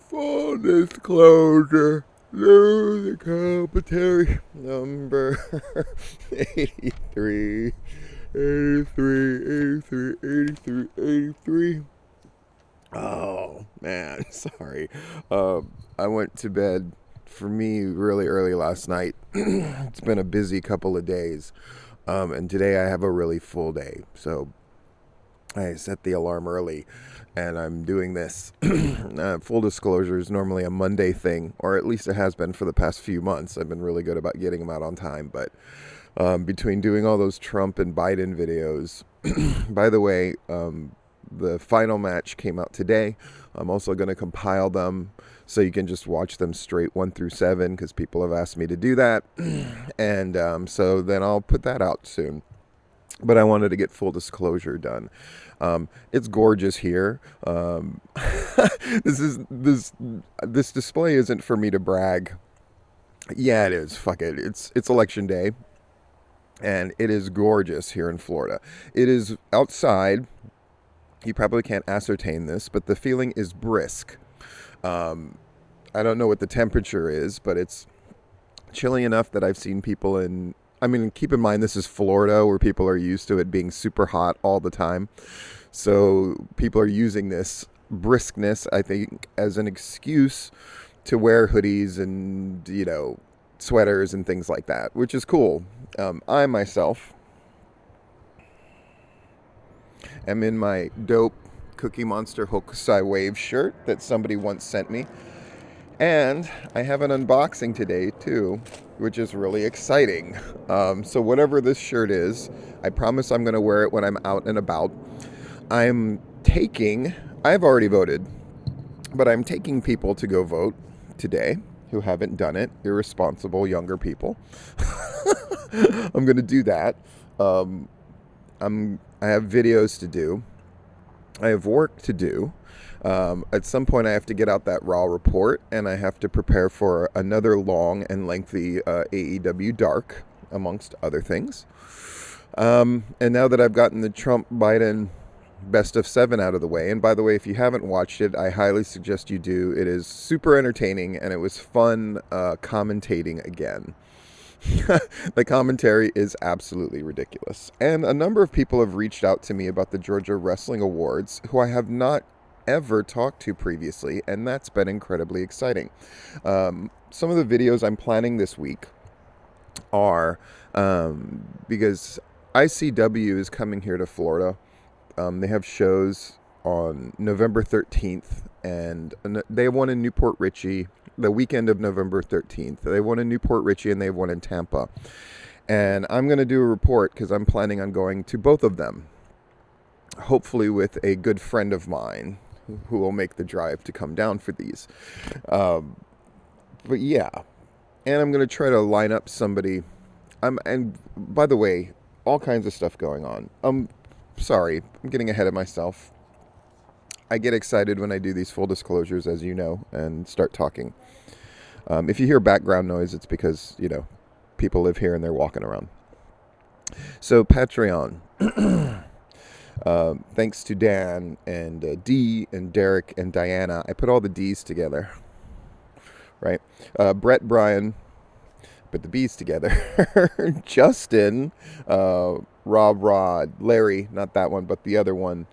Full disclosure, new the commentary number 83, 83, 83, 83, 83. Oh, man, sorry. I went to bed, for me, really early last night. It's been a busy couple of days, and today I have a really full day, so I set the alarm early and I'm doing this. Full disclosure is normally a Monday thing, or at least it has been for the past few months. I've been really good about getting them out on time, but between doing all those Trump and Biden videos, by the way, the final match came out today. I'm also going to compile them so you can just watch them straight 1 through 7 because people have asked me to do that. And so then I'll put that out soon. But I wanted to get full disclosure done. It's gorgeous here. This display isn't for me to brag. Yeah, it is. Fuck it. It's election day, and it is gorgeous here in Florida. It is outside. You probably can't ascertain this, but the feeling is brisk. I don't know what the temperature is, but it's chilly enough that I've seen people in. I mean, keep in mind, this is Florida where people are used to it being super hot all the time. So people are using this briskness, I think, as an excuse to wear hoodies and, sweaters and things like that, which is cool. I myself am in my dope Cookie Monster Hokusai Wave shirt that somebody once sent me. And I have an unboxing today, too, which is really exciting. So whatever this shirt is, I promise I'm going to wear it when I'm out and about. I've already voted, but I'm taking people to go vote today who haven't done it, irresponsible younger people. I'm going to do that. I have videos to do. I have work to do. At some point, I have to get out that raw report, and I have to prepare for another long and lengthy AEW Dark, amongst other things. And now that I've gotten the Trump-Biden Best of 7 out of the way, and by the way, if you haven't watched it, I highly suggest you do. It is super entertaining, and it was fun commentating again. The commentary is absolutely ridiculous. And a number of people have reached out to me about the Georgia Wrestling Awards, who I have not ever talked to previously, and that's been incredibly exciting. Some of the videos I'm planning this week are because ICW is coming here to Florida. They have shows on November 13th, and they have one in Newport Richey the weekend of November 13th. They have one in Newport Richey, and they have one in Tampa. And I'm going to do a report because I'm planning on going to both of them, hopefully with a good friend of mine who will make the drive to come down for these. But yeah, and I'm going to try to line up somebody. And by the way, all kinds of stuff going on. Sorry, I'm getting ahead of myself. I get excited when I do these full disclosures, as you know, and start talking. If you hear background noise, it's because, people live here and they're walking around. So Patreon. Thanks to Dan and Dee and Derek and Diana. I put all the D's together. Right? Brett, Brian, put the B's together. Justin, Rob, Rod, Larry, not that one, but the other one.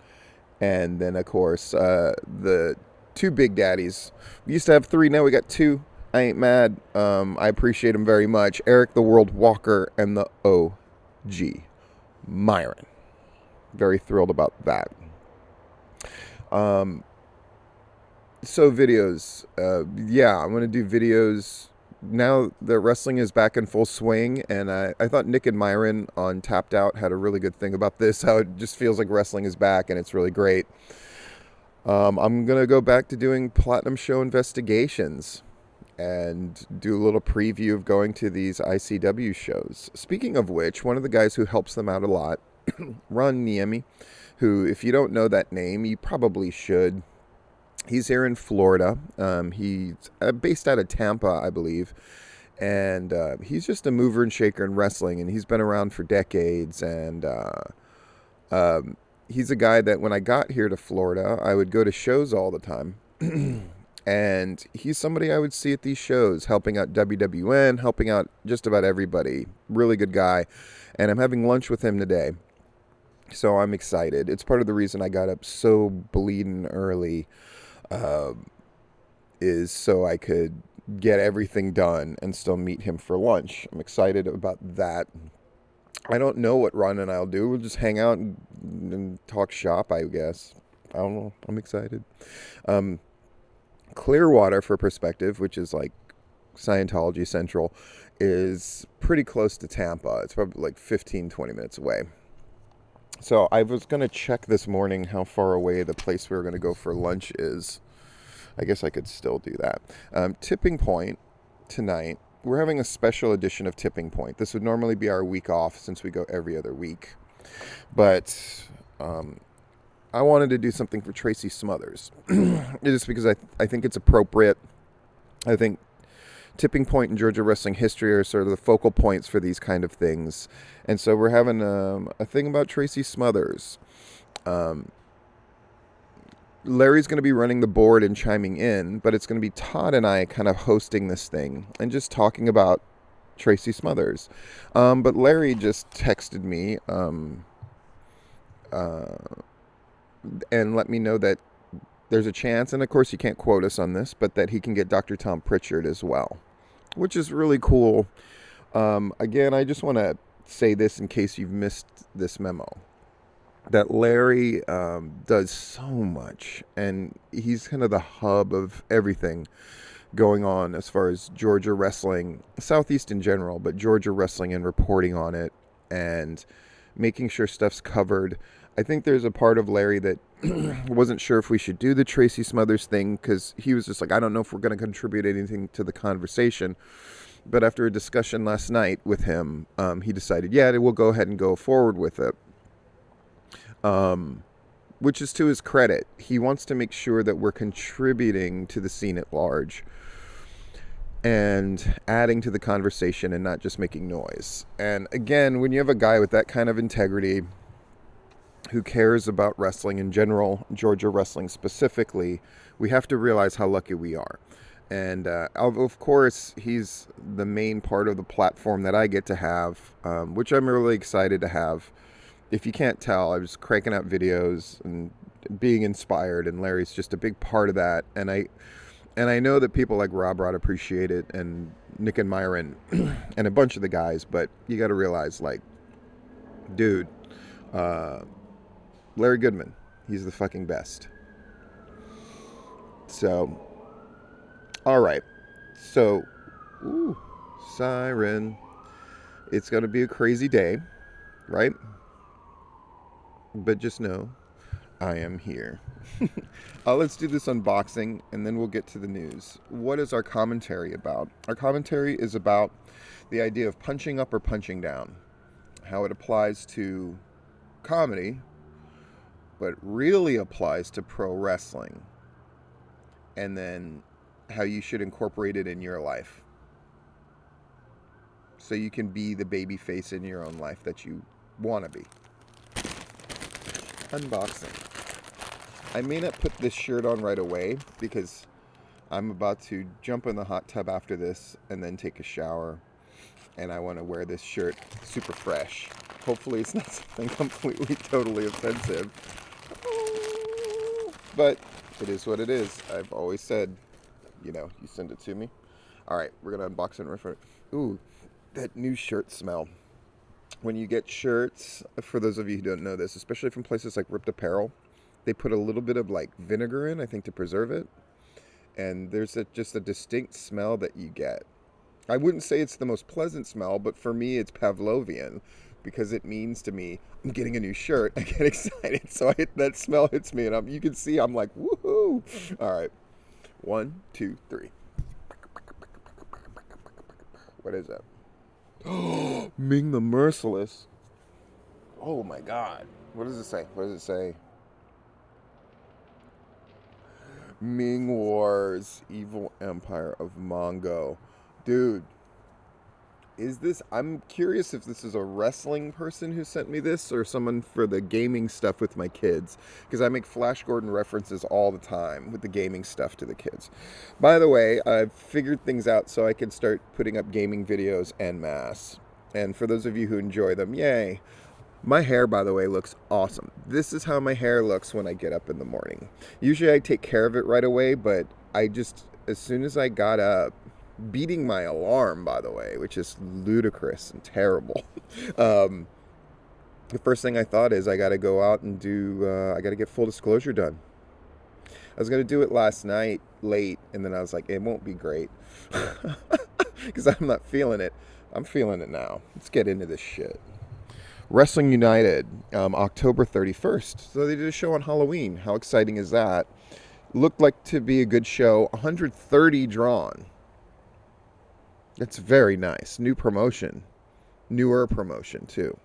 And then, of course, the 2 Big Daddies. We used to have 3, now we got 2. I ain't mad. I appreciate them very much. Eric the World Walker and the OG Myron. Very thrilled about that. So videos. I'm going to do videos now that wrestling is back in full swing, and I thought Nick and Myron on Tapped Out had a really good thing about this, how it just feels like wrestling is back, and it's really great. I'm going to go back to doing Platinum Show investigations and do a little preview of going to these ICW shows. Speaking of which, one of the guys who helps them out a lot, Ron Niemi, who, if you don't know that name, you probably should. He's here in Florida. He's based out of Tampa, I believe. And he's just a mover and shaker in wrestling, and he's been around for decades. And he's a guy that when I got here to Florida, I would go to shows all the time. And he's somebody I would see at these shows, helping out WWN, helping out just about everybody. Really good guy. And I'm having lunch with him today. So I'm excited. It's part of the reason I got up so bleeding early, is so I could get everything done and still meet him for lunch. I'm excited about that. I don't know what Ron and I'll do. We'll just hang out and talk shop, I guess. I don't know. I'm excited. Clearwater, for perspective, which is like Scientology Central, is pretty close to Tampa. It's probably like 15, 20 minutes away. So I was going to check this morning how far away the place we were going to go for lunch is. I guess I could still do that. Tipping Point tonight. We're having a special edition of Tipping Point. This would normally be our week off since we go every other week. But I wanted to do something for Tracy Smothers. Just because I think it's appropriate. I think Tipping Point in Georgia wrestling history are sort of the focal points for these kind of things. And so we're having a thing about Tracy Smothers. Larry's going to be running the board and chiming in, but it's going to be Todd and I kind of hosting this thing and just talking about Tracy Smothers. But Larry just texted me and let me know that there's a chance, and of course you can't quote us on this, but that he can get Dr. Tom Pritchard as well, which is really cool. Again, I just want to say this in case you've missed this memo, that Larry does so much, and he's kind of the hub of everything going on as far as Georgia wrestling, Southeast in general, but Georgia wrestling and reporting on it and making sure stuff's covered. I think there's a part of Larry that wasn't sure if we should do the Tracy Smothers thing because he was just like, I don't know if we're going to contribute anything to the conversation. But after a discussion last night with him, he decided, yeah, we'll go ahead and go forward with it. Which is to his credit. He wants to make sure that we're contributing to the scene at large and adding to the conversation and not just making noise. And again, when you have a guy with that kind of integrity who cares about wrestling in general, Georgia wrestling specifically, we have to realize how lucky we are. And of course, he's the main part of the platform that I get to have, which I'm really excited to have. If you can't tell, I was cranking out videos and being inspired, and Larry's just a big part of that. And I know that people like Rob Rod appreciate it, and Nick and Myron, and a bunch of the guys. But you got to realize, like, dude, Larry Goodman, he's the fucking best. So, all right. So, siren. It's going to be a crazy day, right? But just know, I am here. Let's do this unboxing, and then we'll get to the news. What is our commentary about? Our commentary is about the idea of punching up or punching down, how it applies to comedy, but really applies to pro wrestling, and then how you should incorporate it in your life so you can be the baby face in your own life that you want to be. Unboxing. I may not put this shirt on right away because I'm about to jump in the hot tub after this and then take a shower, and I want to wear this shirt super fresh. Hopefully it's not something completely totally offensive, but it is what it is. I've always said, you send it to me. All right, we're gonna unbox it and refer. Ooh, that new shirt smell. When you get shirts, for those of you who don't know this, especially from places like Ripped Apparel, they put a little bit of like vinegar in, I think, to preserve it. And there's just a distinct smell that you get. I wouldn't say it's the most pleasant smell, but for me, it's Pavlovian because it means to me, I'm getting a new shirt. I get excited. So that smell hits me, and you can see I'm like, woohoo. All right. 1, 2, 3. What is that? Ming the Merciless. Oh my God. What does it say? What does it say? Ming Wars, Evil Empire of Mongo. Dude, I'm curious if this is a wrestling person who sent me this or someone for the gaming stuff with my kids, because I make Flash Gordon references all the time with the gaming stuff to the kids. By the way, I've figured things out so I can start putting up gaming videos en masse. And for those of you who enjoy them, yay. My hair, by the way, looks awesome. This is how my hair looks when I get up in the morning. Usually I take care of it right away, but as soon as I got up, beating my alarm, by the way, which is ludicrous and terrible. The first thing I thought is I got to go out and I got to get full disclosure done. I was going to do it last night late, and then I was like, it won't be great because I'm not feeling it. I'm feeling it now. Let's get into this shit. Wrestling United, October 31st. So they did a show on Halloween. How exciting is that? Looked like to be a good show. 130 drawn. That's very nice. New promotion. Newer promotion, too.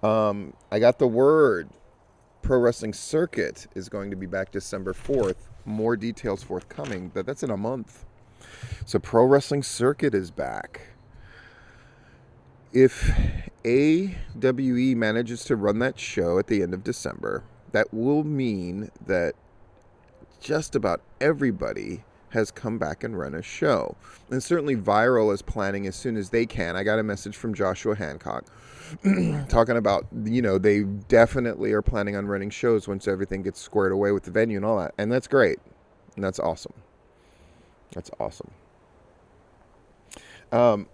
I got the word. Pro Wrestling Circuit is going to be back December 4th. More details forthcoming, but that's in a month. So Pro Wrestling Circuit is back. If AWE manages to run that show at the end of December, that will mean that just about everybody has come back and run a show. And certainly Viral is planning as soon as they can. I got a message from Joshua Hancock talking about, they definitely are planning on running shows once everything gets squared away with the venue and all that. And that's great. And that's awesome. That's awesome. The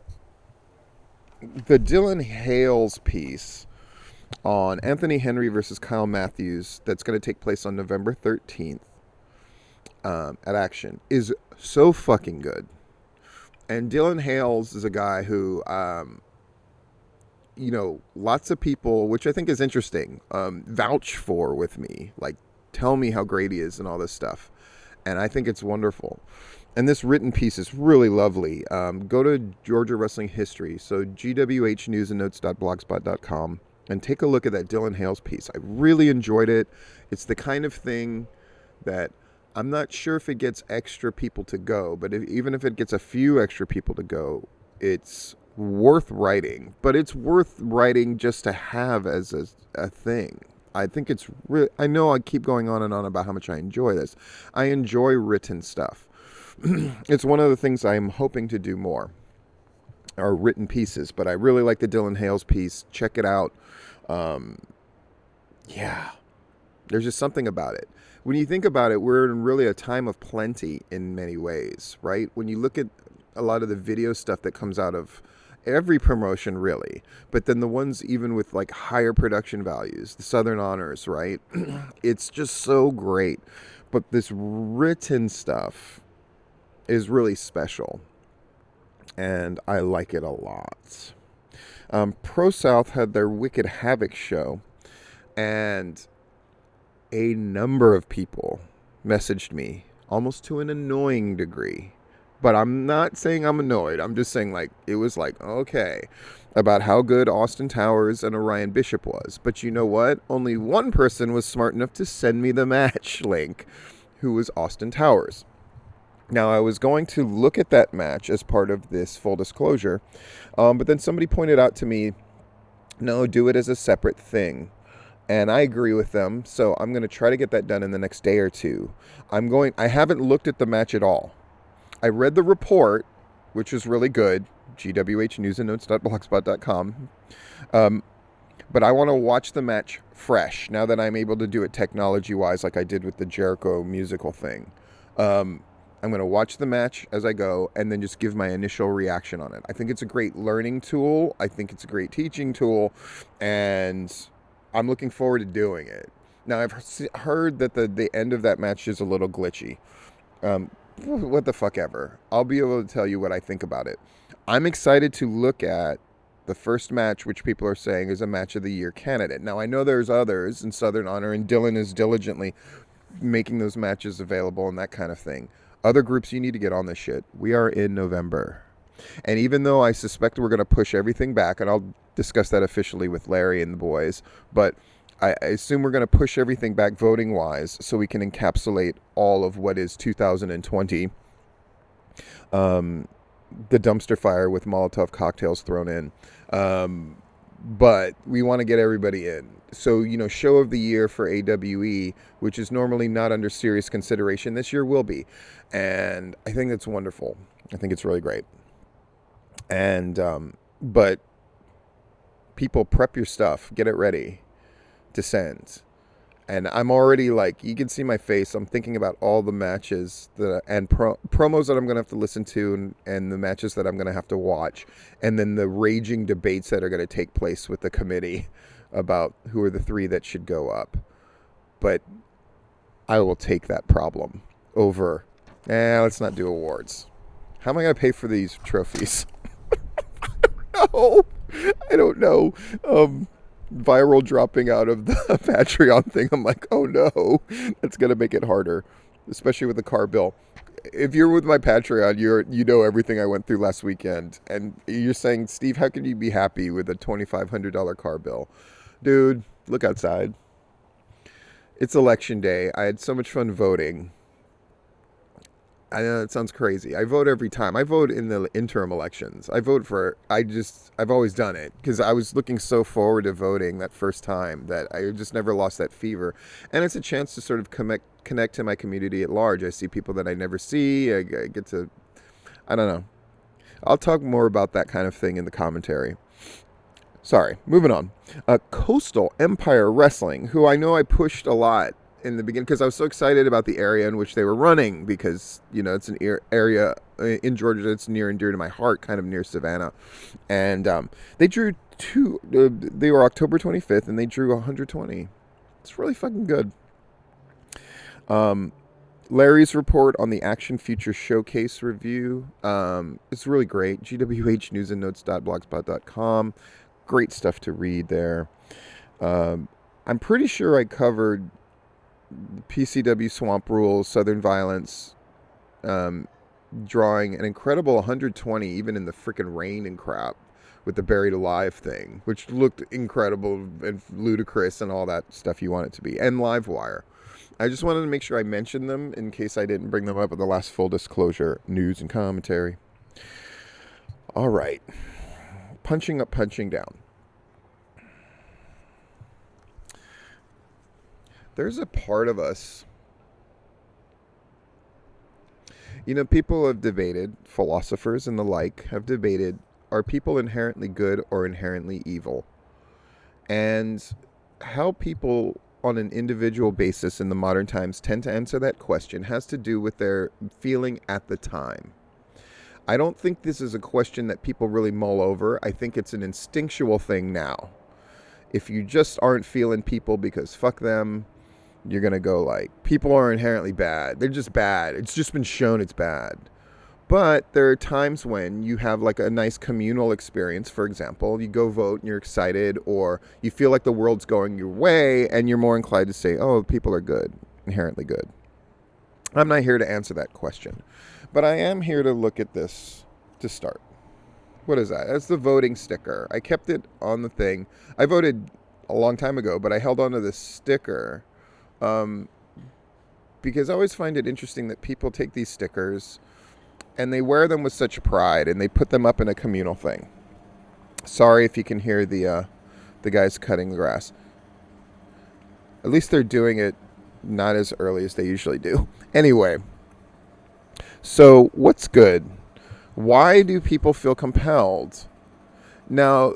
Dylan Hales piece on Anthony Henry versus Kyle Matthews that's going to take place on November 13th at Action is so fucking good. And Dylan Hales is a guy who, lots of people, which I think is interesting, vouch for with me. Like, tell me how great he is and all this stuff. And I think it's wonderful. And this written piece is really lovely. Go to Georgia Wrestling History, so gwhnewsandnotes.blogspot.com, and take a look at that Dylan Hales piece. I really enjoyed it. It's the kind of thing that I'm not sure if it gets extra people to go, but even if it gets a few extra people to go, it's worth writing. But it's worth writing just to have as a thing. I think it's really, I know I keep going on and on about how much I enjoy this. I enjoy written stuff. It's one of the things I'm hoping to do more, are written pieces. But I really like the Dylan Hales piece. Check it out. Yeah, there's just something about it. When you think about it, we're in really a time of plenty in many ways, right? When you look at a lot of the video stuff that comes out of every promotion, really, but then the ones even with like higher production values, the Southern Honors, right? It's just so great. But this written stuff is really special, and I like it a lot. Pro South had their Wicked Havoc show, and a number of people messaged me, almost to an annoying degree. But I'm not saying I'm annoyed. I'm just saying, it was okay, about how good Austin Towers and Orion Bishop was. But you know what? Only one person was smart enough to send me the match link, who was Austin Towers. Now, I was going to look at that match as part of this full disclosure, but then somebody pointed out to me, no, do it as a separate thing. And I agree with them, so I'm going to try to get that done in the next day or two. I haven't looked at the match at all. I read the report, which is really good, gwhnewsandnotes.blogspot.com, but I want to watch the match fresh, now that I'm able to do it technology-wise like I did with the Jericho musical thing. I'm going to watch the match as I go and then just give my initial reaction on it. I think it's a great learning tool. I think it's a great teaching tool, and I'm looking forward to doing it. Now, I've heard that the end of that match is a little glitchy. What the fuck ever. I'll be able to tell you what I think about it. I'm excited to look at the first match, which people are saying is a match of the year candidate. Now, I know there's others in Southern Honor, and Dylan is diligently making those matches available and that kind of thing. Other groups, you need to get on this shit. We are in November. And even though I suspect we're going to push everything back, and I'll discuss that officially with Larry and the boys, but I assume we're going to push everything back voting-wise so we can encapsulate all of what is 2020. the dumpster fire with Molotov cocktails thrown in. But we want to get everybody in. So, show of the year for AWE, which is normally not under serious consideration, this year will be. And I think that's wonderful. I think it's really great. And, but people, prep your stuff, get it ready to send. And I'm already like, you can see my face. I'm thinking about all the matches and promos that I'm going to have to listen to and the matches that I'm going to have to watch. And then the raging debates that are going to take place with the committee about who are the 3 that should go up. But I will take that problem over, let's not do awards. How am I going to pay for these trophies? No, I don't know. Viral dropping out of the Patreon thing. I'm like, oh no, that's gonna make it harder, especially with the car bill. If you're with my Patreon, you know everything I went through last weekend, and you're saying, Steve, how can you be happy with a $2,500 car bill? Dude, look outside. It's election day. I had so much fun voting. I know it sounds crazy. I vote every time. I vote in the interim elections. I've always done it because I was looking so forward to voting that first time that I just never lost that fever. And it's a chance to sort of connect to my community at large. I see people that I never see. I get to, I don't know. I'll talk more about that kind of thing in the commentary. Sorry, moving on. Coastal Empire Wrestling, who I know I pushed a lot in the beginning because I was so excited about the area in which they were running because, it's an area in Georgia that's near and dear to my heart, kind of near Savannah. And they drew they were October 25th and they drew 120. It's really fucking good. Larry's report on the Action Future Showcase review. It's really great. gwhnewsandnotes.blogspot.com. Great stuff to read there. I'm pretty sure I covered PCW Swamp Rules, Southern Violence, drawing an incredible 120 even in the freaking rain and crap with the Buried Alive thing, which looked incredible and ludicrous and all that stuff you want it to be, and Livewire. I just wanted to make sure I mentioned them in case I didn't bring them up at the last full disclosure news and commentary. All right. Punching up, punching down. There's a part of us, people have debated, philosophers and the like have debated, are people inherently good or inherently evil? And how people on an individual basis in the modern times tend to answer that question has to do with their feeling at the time. I don't think this is a question that people really mull over. I think it's an instinctual thing now. If you just aren't feeling people because fuck them, you're going to go like, people are inherently bad. They're just bad. It's just been shown it's bad. But there are times when you have like a nice communal experience. For example, you go vote and you're excited, or you feel like the world's going your way and you're more inclined to say, oh, people are good, inherently good. I'm not here to answer that question, but I am here to look at this to start. What is that? That's the voting sticker. I kept it on the thing. I voted a long time ago, but I held onto this sticker because I always find it interesting that people take these stickers and they wear them with such pride and they put them up in a communal thing. Sorry if you can hear the guys cutting the grass. At least they're doing it not as early as they usually do. Anyway, so what's good? Why do people feel compelled? Now,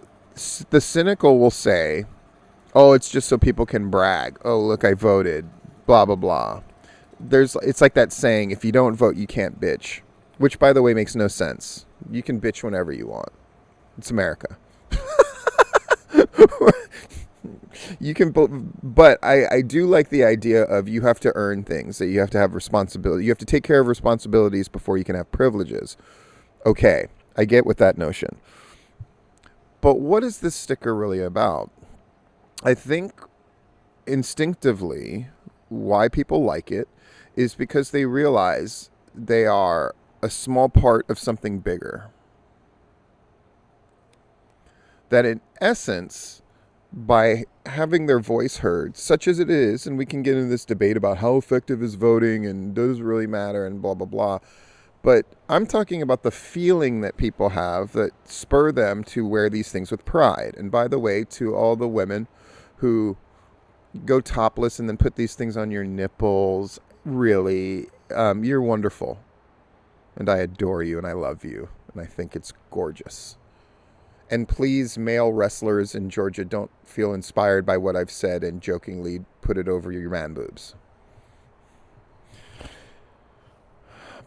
the cynical will say, oh, it's just so people can brag. Oh, look, I voted. Blah, blah, blah. It's like that saying, if you don't vote, you can't bitch. Which, by the way, makes no sense. You can bitch whenever you want. It's America. You can, but I do like the idea of you have to earn things, that you have to have responsibility. You have to take care of responsibilities before you can have privileges. Okay, I get with that notion. But what is this sticker really about? I think instinctively why people like it is because they realize they are a small part of something bigger. That in essence, by having their voice heard, such as it is, and we can get into this debate about how effective is voting and does it really matter and blah, blah, blah. But I'm talking about the feeling that people have that spur them to wear these things with pride. And by the way, to all the women who go topless and then put these things on your nipples, really, you're wonderful. And I adore you and I love you. And I think it's gorgeous. And please, male wrestlers in Georgia, don't feel inspired by what I've said and jokingly put it over your man boobs.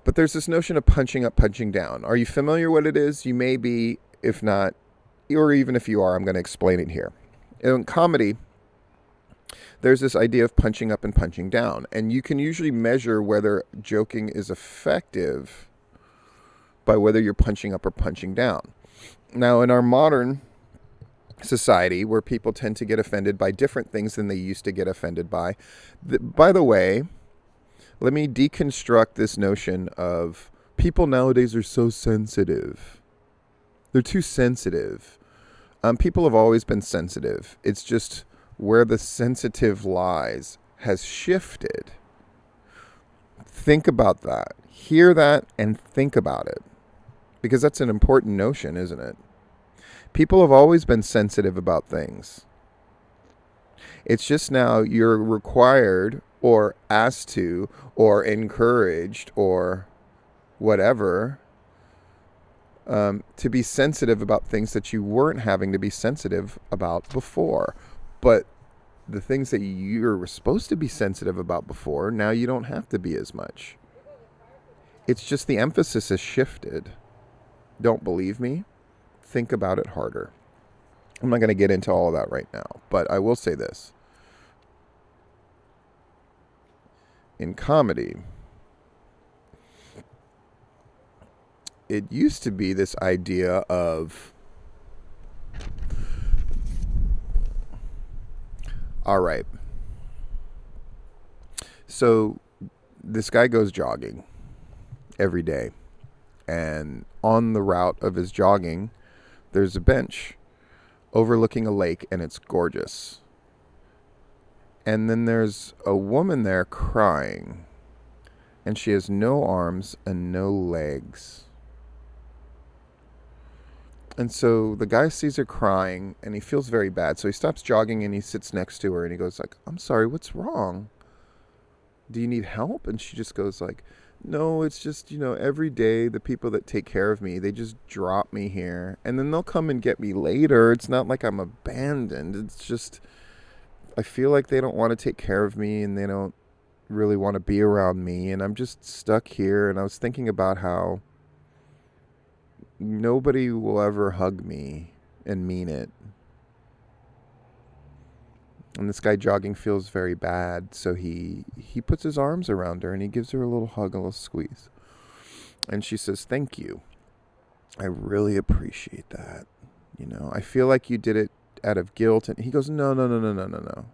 But there's this notion of punching up, punching down. Are you familiar what it is? You may be. If not, or even if you are, I'm going to explain it here. In comedy, there's this idea of punching up and punching down. And you can usually measure whether joking is effective by whether you're punching up or punching down. Now, in our modern society, where people tend to get offended by different things than they used to get offended by the way, let me deconstruct this notion of people nowadays are so sensitive. They're too sensitive. People have always been sensitive. It's just where the sensitive lies has shifted. Think about that. Hear that and think about it. Because that's an important notion, isn't it? People have always been sensitive about things. It's just now you're required or asked to or encouraged or whatever to be sensitive about things that you weren't having to be sensitive about before. But the things that you were supposed to be sensitive about before, now you don't have to be as much. It's just the emphasis has shifted. Don't believe me? Think about it harder. I'm not going to get into all of that right now, but I will say this. In comedy, it used to be this idea of, all right, so this guy goes jogging every day, and on the route of his jogging, there's a bench overlooking a lake, and it's gorgeous. And then there's a woman there crying, and she has no arms and no legs. And so the guy sees her crying, and he feels very bad. So he stops jogging, and he sits next to her, and he goes like, "I'm sorry, what's wrong? Do you need help?" And she just goes like, "No, it's just, every day the people that take care of me, they just drop me here. And then they'll come and get me later. It's not like I'm abandoned. It's just, I feel like they don't want to take care of me and they don't really want to be around me. And I'm just stuck here." And I was thinking about how nobody will ever hug me and mean it. And this guy jogging feels very bad, so he puts his arms around her and he gives her a little hug, a little squeeze. And she says, "Thank you. I really appreciate that. I feel like you did it out of guilt." And he goes, "No.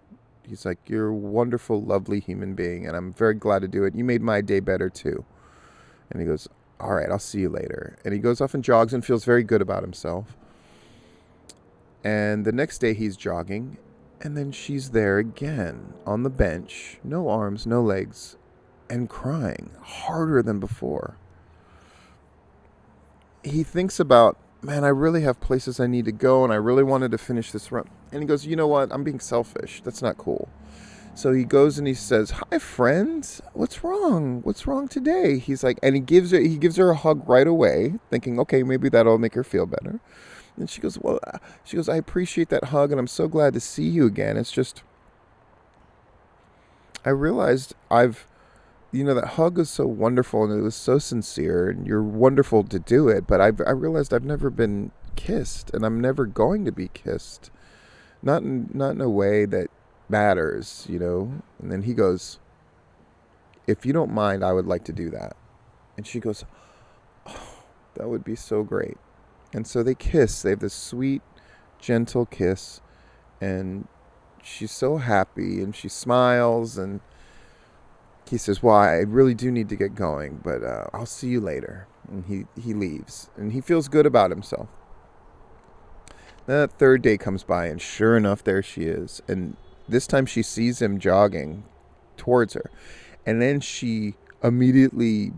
He's like, "You're a wonderful, lovely human being, and I'm very glad to do it. You made my day better too." And he goes, "All right, I'll see you later." And he goes off and jogs and feels very good about himself. And the next day he's jogging, and then she's there again on the bench, no arms, no legs, and crying harder than before. He thinks about, man, I really have places I need to go, and I really wanted to finish this run. And he goes, "You know what? I'm being selfish. That's not cool." So he goes and he says, "Hi, friend. What's wrong? What's wrong today?" He's like, and he gives her a hug right away, thinking, okay, maybe that'll make her feel better. And she goes, "I appreciate that hug, and I'm so glad to see you again. It's just, I realized that hug was so wonderful, and it was so sincere, and you're wonderful to do it, but I realized I've never been kissed, and I'm never going to be kissed. Not in a way that matters, And then he goes, "If you don't mind, I would like to do that." And she goes, "Oh, that would be so great." And so they kiss. They have this sweet, gentle kiss. And she's so happy. And she smiles. And he says, "Well, I really do need to get going. But I'll see you later." And he leaves. And he feels good about himself. Then that third day comes by. And sure enough, there she is. And this time she sees him jogging towards her. And then she immediately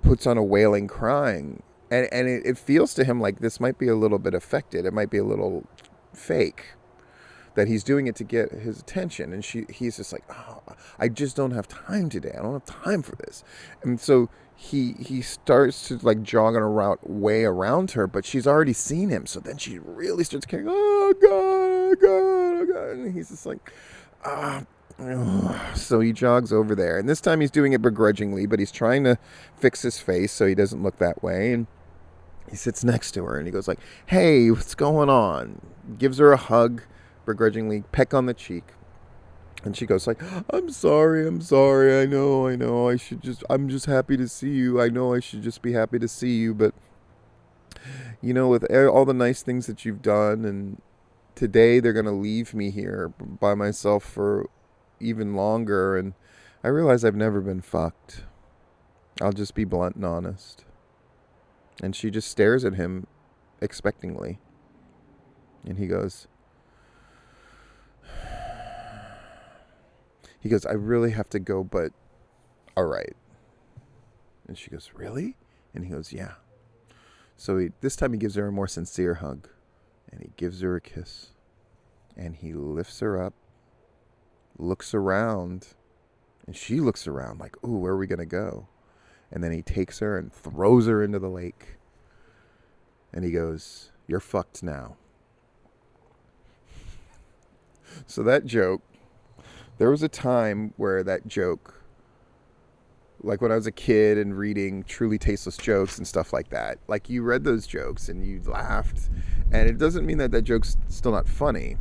puts on a wailing crying. And it feels to him like this might be a little bit affected. It might be a little fake. That he's doing it to get his attention. And he's just like, oh, I just don't have time today. I don't have time for this. And so he starts to like jog on a route way around her, but she's already seen him. So then she really starts carrying, oh God, oh God, oh God. And he's just like, ah. So he jogs over there. And this time he's doing it begrudgingly, but he's trying to fix his face so he doesn't look that way. And he sits next to her and he goes like, hey, what's going on? Gives her a hug. Begrudgingly peck on the cheek, and she goes like, I'm sorry, I know, I'm just happy to see you. I know I should just be happy to see you, but you know, with all the nice things that you've done, and today they're gonna leave me here by myself for even longer, and I realize I've never been fucked. I'll just be blunt and honest. And she just stares at him expectingly, and he goes, I really have to go, but all right. And she goes, really? And he goes, yeah. So this time he gives her a more sincere hug. And he gives her a kiss. And he lifts her up, looks around. And she looks around like, ooh, where are we going to go? And then he takes her and throws her into the lake. And he goes, you're fucked now. So that joke. There was a time where that joke, like when I was a kid and reading Truly Tasteless Jokes and stuff like that, like you read those jokes and you laughed, and it doesn't mean that joke's still not funny,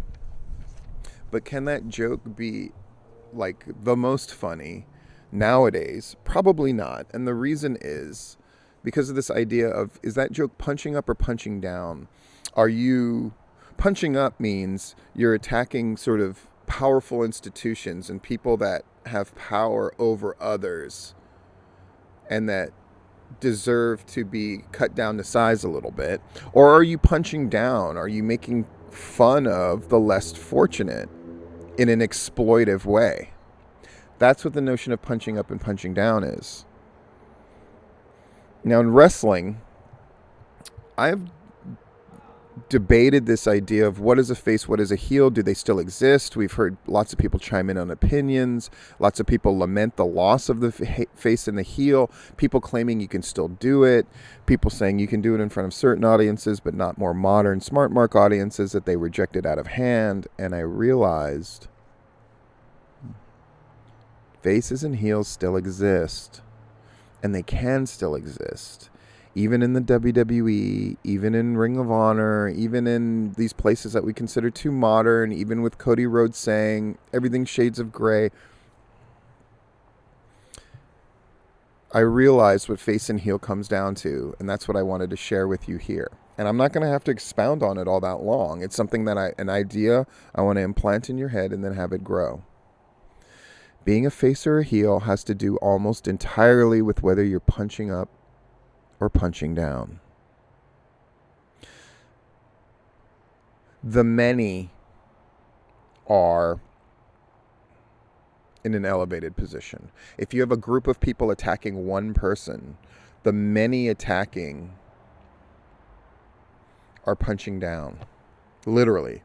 but can that joke be like the most funny nowadays? Probably not. And the reason is because of this idea of, is that joke punching up or punching down? Punching up means you're attacking sort of powerful institutions and people that have power over others and that deserve to be cut down to size a little bit? Or are you punching down? Are you making fun of the less fortunate in an exploitive way? That's what the notion of punching up and punching down is. Now in wrestling, I've debated this idea of what is a face, what is a heel, do they still exist? We've heard lots of people chime in on opinions, lots of people lament the loss of the face and the heel, people claiming you can still do it, people saying you can do it in front of certain audiences but not more modern smart mark audiences that they rejected out of hand. And I realized faces and heels still exist, and they can still exist. Even in the WWE, even in Ring of Honor, even in these places that we consider too modern, even with Cody Rhodes saying everything's shades of gray. I realized what face and heel comes down to, and that's what I wanted to share with you here. And I'm not going to have to expound on it all that long. It's something that an idea I want to implant in your head and then have it grow. Being a face or a heel has to do almost entirely with whether you're punching up or punching down. The many are in an elevated position. If you have a group of people attacking one person, the many attacking are punching down, literally.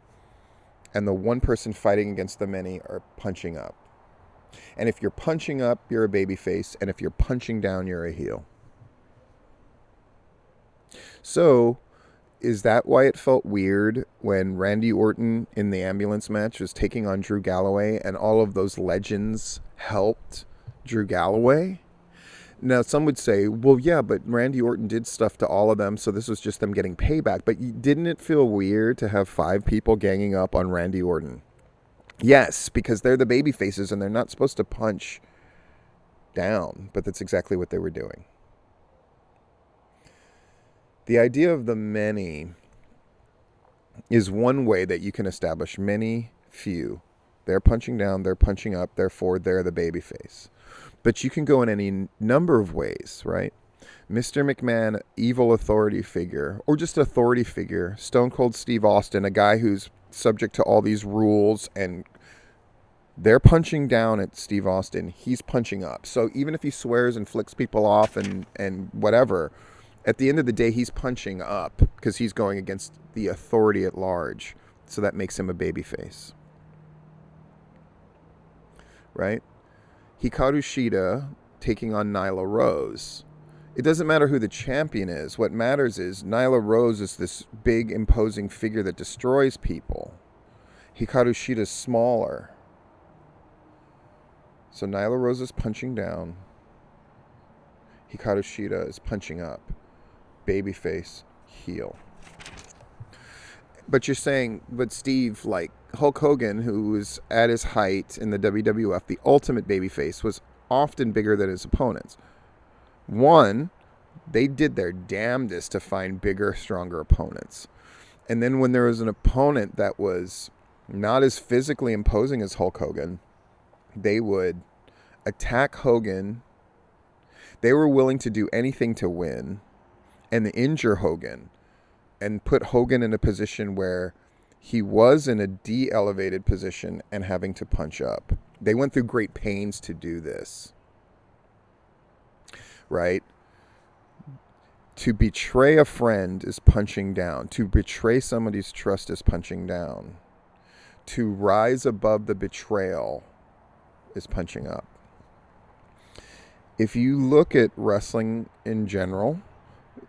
And the one person fighting against the many are punching up. And if you're punching up, you're a baby face, and if you're punching down, you're a heel. So, is that why it felt weird when Randy Orton in the ambulance match was taking on Drew Galloway and all of those legends helped Drew Galloway? Now, some would say, well, yeah, but Randy Orton did stuff to all of them, so this was just them getting payback. But didn't it feel weird to have 5 people ganging up on Randy Orton? Yes, because they're the baby faces and they're not supposed to punch down, but that's exactly what they were doing. The idea of the many is one way that you can establish many, few. They're punching down, they're punching up, therefore they're the baby face. But you can go in any number of ways, right? Mr. McMahon, evil authority figure, or just authority figure. Stone Cold Steve Austin, a guy who's subject to all these rules and They're punching down at Steve Austin. He's punching up. So even if he swears and flicks people off and whatever, at the end of the day, he's punching up because he's going against the authority at large. So that makes him a babyface. Right? Hikaru Shida taking on Nyla Rose. It doesn't matter who the champion is. What matters is Nyla Rose is this big, imposing figure that destroys people. Hikaru Shida's smaller. So Nyla Rose is punching down. Hikaru Shida is punching up. Babyface, heel. But you're saying, but Steve, like Hulk Hogan, who was at his height in the WWF, the ultimate babyface, was often bigger than his opponents. One, they did their damnedest to find bigger, stronger opponents. And then when there was an opponent that was not as physically imposing as Hulk Hogan, they would attack Hogan. They were willing to do anything to win and injure Hogan and put Hogan in a position where he was in a de-elevated position and having to punch up. They went through great pains to do this. Right? To betray a friend is punching down. To betray somebody's trust is punching down. To rise above the betrayal is punching up. If you look at wrestling in general,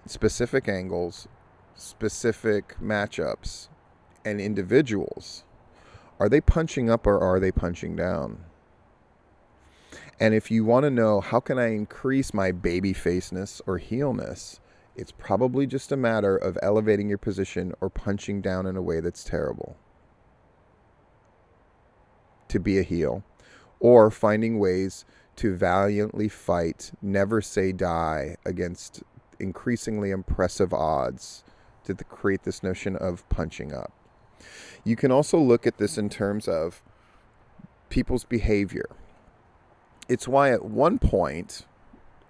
specific angles, specific matchups, and individuals, are they punching up or are they punching down? And if you want to know how can I increase my babyfaceness or heelness, it's probably just a matter of elevating your position or punching down in a way that's terrible to be a heel, or finding ways to valiantly fight, never say die against increasingly impressive odds to create this notion of punching up. You can also look at this in terms of people's behavior. It's why at one point,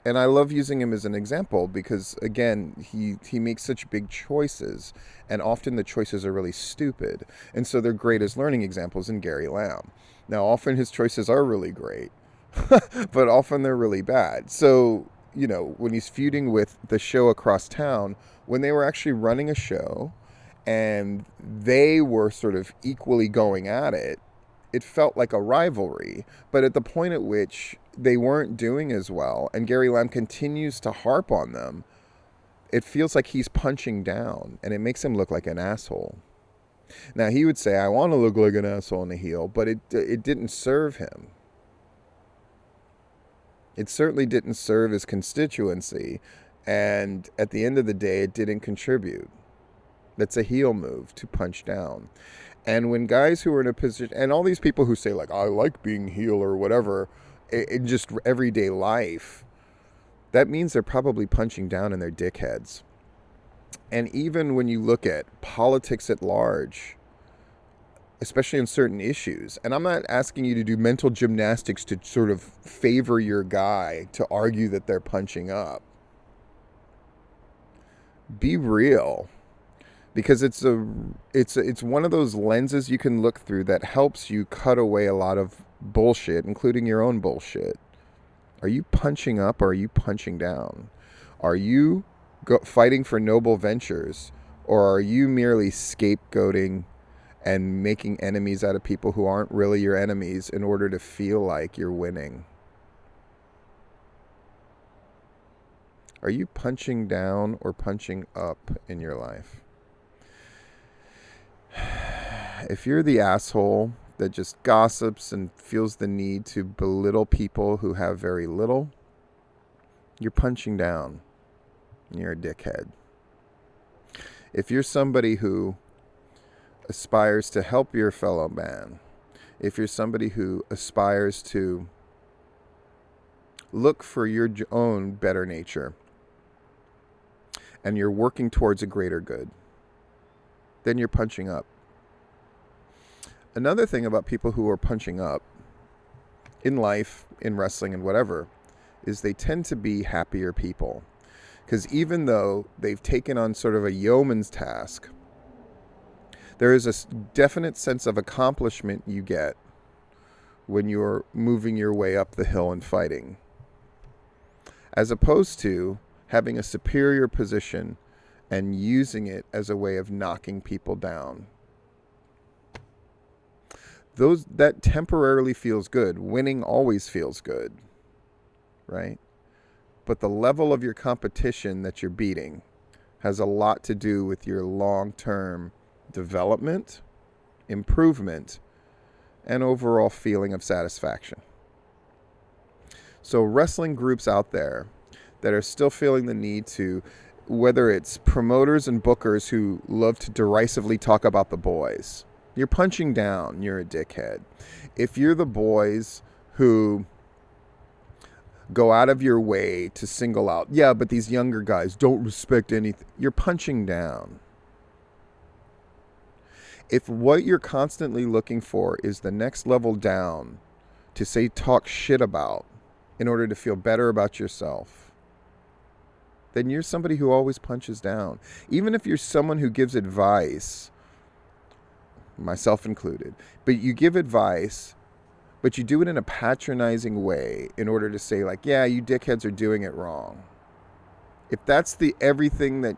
and I love using him as an example because, again, he makes such big choices, and often the choices are really stupid. And so they're great as learning examples in Gary Lamb. Now, often his choices are really great, but often they're really bad. So, you know, when he's feuding with the show across town, when they were actually running a show and they were sort of equally going at it, it felt like a rivalry. But at the point at which they weren't doing as well, and Gary Lamb continues to harp on them, it feels like he's punching down, and it makes him look like an asshole. Now, he would say, I want to look like an asshole and a heel, but it didn't serve him. It certainly didn't serve his constituency, and at the end of the day, it didn't contribute. That's a heel move, to punch down. And when guys who are in a position, and all these people who say, like, I like being heel or whatever, in just everyday life, that means they're probably punching down in their dickheads. And even when you look at politics at large, especially on certain issues, and I'm not asking you to do mental gymnastics to sort of favor your guy to argue that they're punching up. Be real. Because it's one of those lenses you can look through that helps you cut away a lot of bullshit, including your own bullshit. Are you punching up or are you punching down? Are you fighting for noble ventures, or are you merely scapegoating and making enemies out of people who aren't really your enemies in order to feel like you're winning? Are you punching down or punching up in your life? If you're the asshole that just gossips and feels the need to belittle people who have very little, you're punching down. You're a dickhead. If you're somebody who aspires to help your fellow man, if you're somebody who aspires to look for your own better nature, and you're working towards a greater good, then you're punching up. Another thing about people who are punching up in life, in wrestling and whatever, is they tend to be happier people. Because even though they've taken on sort of a yeoman's task, there is a definite sense of accomplishment you get when you're moving your way up the hill and fighting, as opposed to having a superior position and using it as a way of knocking people down. That temporarily feels good. Winning always feels good, right? But the level of your competition that you're beating has a lot to do with your long-term development, improvement, and overall feeling of satisfaction. So wrestling groups out there that are still feeling the need to, whether it's promoters and bookers who love to derisively talk about the boys, you're punching down, you're a dickhead. If you're the boys who go out of your way to single out, yeah, but these younger guys don't respect anything, you're punching down. If what you're constantly looking for is the next level down to say talk shit about in order to feel better about yourself, then you're somebody who always punches down. Even if you're someone who gives advice, myself included, but you give advice, but you do it in a patronizing way in order to say, like, yeah, you dickheads are doing it wrong. If that's the everything that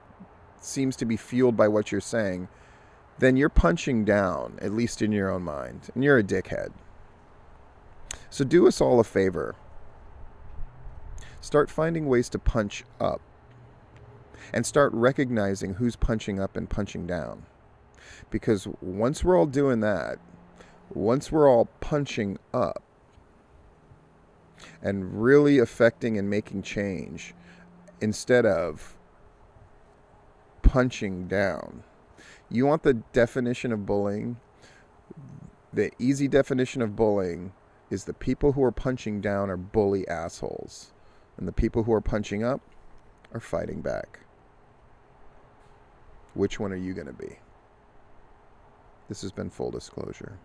seems to be fueled by what you're saying, then you're punching down, at least in your own mind, and you're a dickhead. So do us all a favor. Start finding ways to punch up, and start recognizing who's punching up and punching down. Because once we're all doing that, once we're all punching up and really affecting and making change instead of punching down, you want the definition of bullying? The easy definition of bullying is the people who are punching down are bully assholes, and the people who are punching up are fighting back. Which one are you going to be? This has been Full Disclosure.